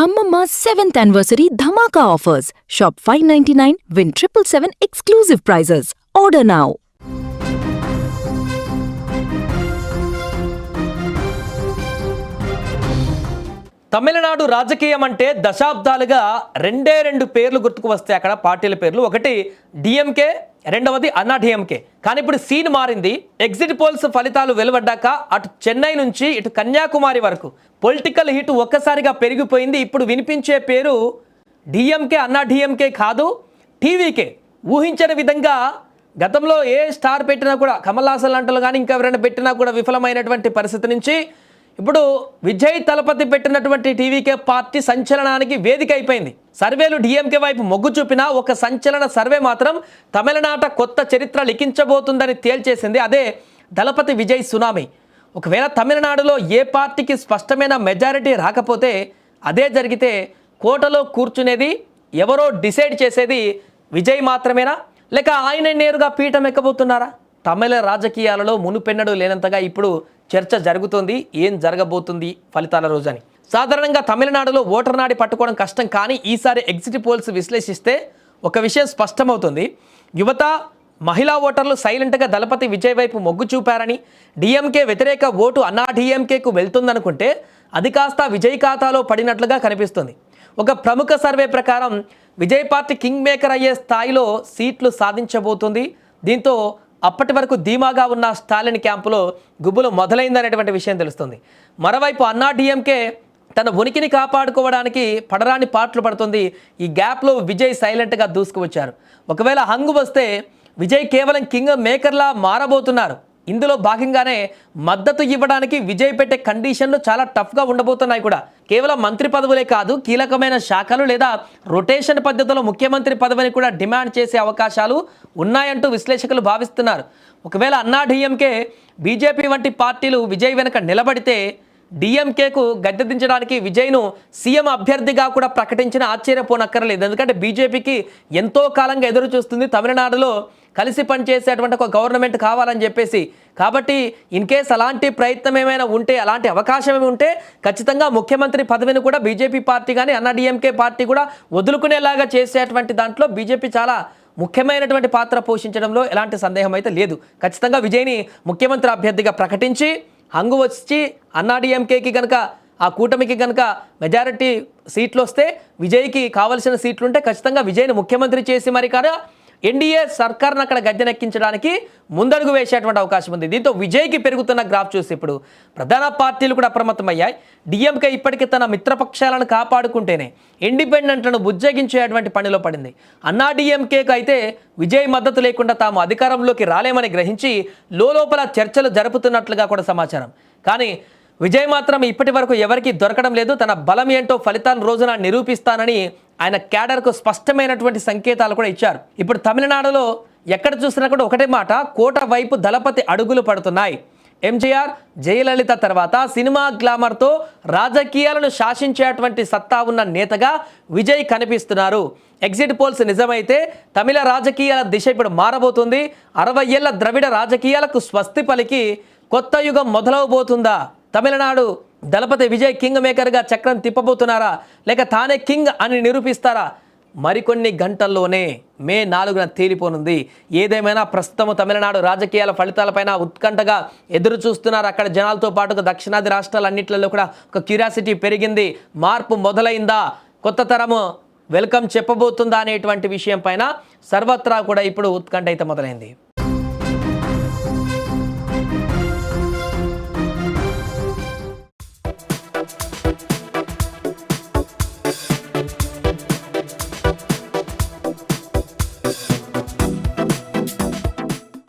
Ammamma's 7th anniversary Dhamaka offers. Shop 599, win 777 exclusive prizes. Order now. Tamil Nadu రాజకీయం అంటే దశాబ్దాలుగా రెండు పేర్లు గుర్తుకు వస్తాయి. అక్కడ పార్టీల పేర్లు, ఒకటి డిఎంకే, రెండవది అన్నా డిఎంకే. కానీ ఇప్పుడు సీన్ మారింది. ఎగ్జిట్ పోల్స్ ఫలితాలు వెలువడ్డాక అటు చెన్నై నుంచి ఇటు కన్యాకుమారి వరకు పొలిటికల్ హీట్ ఒక్కసారిగా పెరిగిపోయింది. ఇప్పుడు వినిపించే పేరు డిఎంకే, అన్నా డిఎంకే కాదు, టీవీకే. ఊహించని విధంగా గతంలో ఏ స్టార్ పెట్టినా కూడా, కమల్ హాసన్ లాంటి కానీ ఇంకెవరైనా పెట్టినా కూడా విఫలమైనటువంటి పరిస్థితి నుంచి ఇప్పుడు విజయ్ తలపతి పెట్టినటువంటి టీవీకే పార్టీ సంచలనానికి వేదిక అయిపోయింది. సర్వేలు డిఎంకే వైపు మొగ్గు చూపినా ఒక సంచలన సర్వే మాత్రం తమిళనాట కొత్త చరిత్ర లిఖించబోతుందని తేల్చేసింది. అదే దళపతి విజయ్ సునామీ. ఒకవేళ తమిళనాడులో ఏ పార్టీకి స్పష్టమైన మెజారిటీ రాకపోతే, అదే జరిగితే కోటలో కూర్చునేది ఎవరో డిసైడ్ చేసేది విజయ్ మాత్రమేనా, లేక ఆయన నేరుగా పీఠం ఎక్కబోతున్నారా? తమిళ రాజకీయాలలో మునుపెన్నడూ లేనంతగా ఇప్పుడు చర్చ జరుగుతోంది. ఏం జరగబోతుంది ఫలితాల రోజని. సాధారణంగా తమిళనాడులో ఓటర్ నాడి పట్టుకోవడం కష్టం, కానీ ఈసారి ఎగ్జిట్ పోల్స్ విశ్లేషిస్తే ఒక విషయం స్పష్టమవుతుంది. యువత, మహిళా ఓటర్లు సైలెంట్గా దళపతి విజయ్ వైపు మొగ్గు చూపారని, డిఎంకే వ్యతిరేక ఓటు అన్నా డిఎంకేకు వెళ్తుందనుకుంటే అది కాస్త విజయ్ ఖాతాలో పడినట్లుగా కనిపిస్తుంది. ఒక ప్రముఖ సర్వే ప్రకారం విజయ్ పార్టీ కింగ్ మేకర్ అయ్యే స్థాయిలో సీట్లు సాధించబోతుంది. దీంతో అప్పటి వరకు ధీమాగా ఉన్న స్టాలిన్ క్యాంపులో గుబులు మొదలైందనేటువంటి విషయం తెలుస్తుంది. మరోవైపు అన్నా డిఎంకే తన ఉనికిని కాపాడుకోవడానికి పడరాని పాటలు పడుతుంది. ఈ గ్యాప్లో విజయ్ సైలెంట్గా దూసుకువచ్చారు. ఒకవేళ హంగు వస్తే విజయ్ కేవలం కింగ్ మేకర్లా మారబోతున్నారు. ఇందులో భాగంగానే మద్దతు ఇవ్వడానికి విజయ్ పెట్టే కండిషన్లు చాలా టఫ్గా ఉండబోతున్నాయి కూడా. కేవలం మంత్రి పదవులే కాదు, కీలకమైన శాఖలు లేదా రొటేషన్ పద్ధతిలో ముఖ్యమంత్రి పదవిని కూడా డిమాండ్ చేసే అవకాశాలు ఉన్నాయంటూ విశ్లేషకులు భావిస్తున్నారు. ఒకవేళ అన్నా డిఎంకే, బీజేపీ వంటి పార్టీలు విజయ్ వెనుక నిలబడితే డిఎంకేకు గద్దె దించడానికి విజయ్ను సీఎం అభ్యర్థిగా కూడా ప్రకటించిన ఆశ్చర్యపోనక్కర్లేదు. ఎందుకంటే బీజేపీకి ఎంతో కాలంగా ఎదురు చూస్తుంది తమిళనాడులో కలిసి పనిచేసేటువంటి ఒక గవర్నమెంట్ కావాలని చెప్పేసి. కాబట్టి ఇన్ కేస్ అలాంటి ప్రయత్నం ఏమైనా ఉంటే, అలాంటి అవకాశం ఏమి ఉంటే ఖచ్చితంగా ముఖ్యమంత్రి పదవిని కూడా బీజేపీ పార్టీ కానీ అన్నా డిఎంకే పార్టీ కూడా వదులుకునేలాగా చేసేటువంటి దాంట్లో బీజేపీ చాలా ముఖ్యమైనటువంటి పాత్ర పోషించడంలో ఎలాంటి సందేహం అయితే లేదు. ఖచ్చితంగా విజయ్ని ముఖ్యమంత్రి అభ్యర్థిగా ప్రకటించి హంగు వచ్చి అన్నా డిఎంకేకి కనుక, ఆ కూటమికి కనుక మెజారిటీ సీట్లు వస్తే, విజయ్కి కావలసిన సీట్లుంటే ఖచ్చితంగా విజయ్ని ముఖ్యమంత్రి చేసి మరి కానీ ఎన్డీఏ సర్కార్ను అక్కడ గద్దెనెక్కించడానికి ముందడుగు వేసేటువంటి అవకాశం ఉంది. దీంతో విజయ్కి పెరుగుతున్న గ్రాఫ్ చూసి ఇప్పుడు ప్రధాన పార్టీలు కూడా అప్రమత్తమయ్యాయి. డిఎంకే ఇప్పటికీ తన మిత్రపక్షాలను కాపాడుకుంటేనే ఇండిపెండెంట్లను బుజ్జగించేటువంటి పనిలో పడింది. అన్నా డిఎంకేకు అయితే విజయ్ మద్దతు లేకుండా తాము అధికారంలోకి రాలేమని గ్రహించి లోపల చర్చలు జరుపుతున్నట్లుగా కూడా సమాచారం. కానీ విజయ్ మాత్రం ఇప్పటి వరకు ఎవరికి దొరకడం లేదు. తన బలం ఏంటో ఫలితాల రోజున నిరూపిస్తానని ఆయన క్యాడర్కు స్పష్టమైనటువంటి సంకేతాలు కూడా ఇచ్చారు. ఇప్పుడు తమిళనాడులో ఎక్కడ చూసినా కూడా ఒకటే మాట, కోట వైపు దళపతి అడుగులు పడుతున్నాయి. ఎంజీఆర్, జయలలిత తర్వాత సినిమా గ్లామర్తో రాజకీయాలను శాసించేటువంటి సత్తా ఉన్న నేతగా విజయ్ కనిపిస్తున్నారు. ఎగ్జిట్ పోల్స్ నిజమైతే తమిళ రాజకీయాల దిశ ఇప్పుడు మారబోతుంది. 60 ఏళ్ల ద్రవిడ రాజకీయాలకు స్వస్తి పలికి కొత్త యుగం మొదలవబోతుందా? తమిళనాడు దళపతి విజయ్ కింగ్ మేకర్గా చక్రం తిప్పబోతున్నారా, లేక తానే కింగ్ అని నిరూపిస్తారా? మరికొన్ని గంటల్లోనే మే 4న తేలిపోనుంది. ఏదేమైనా ప్రస్తుతం తమిళనాడు రాజకీయాల ఫలితాలపైన ఉత్కంఠగా ఎదురు చూస్తున్నారు. అక్కడ జనాలతో పాటుగా దక్షిణాది రాష్ట్రాలన్నింటిలో కూడా ఒక క్యూరియాసిటీ పెరిగింది. మార్పు మొదలైందా, కొత్త తరము వెల్కమ్ చెప్పబోతుందా అనేటువంటి విషయం పైన సర్వత్రా కూడా ఇప్పుడు ఉత్కంఠ అయితే మొదలైంది.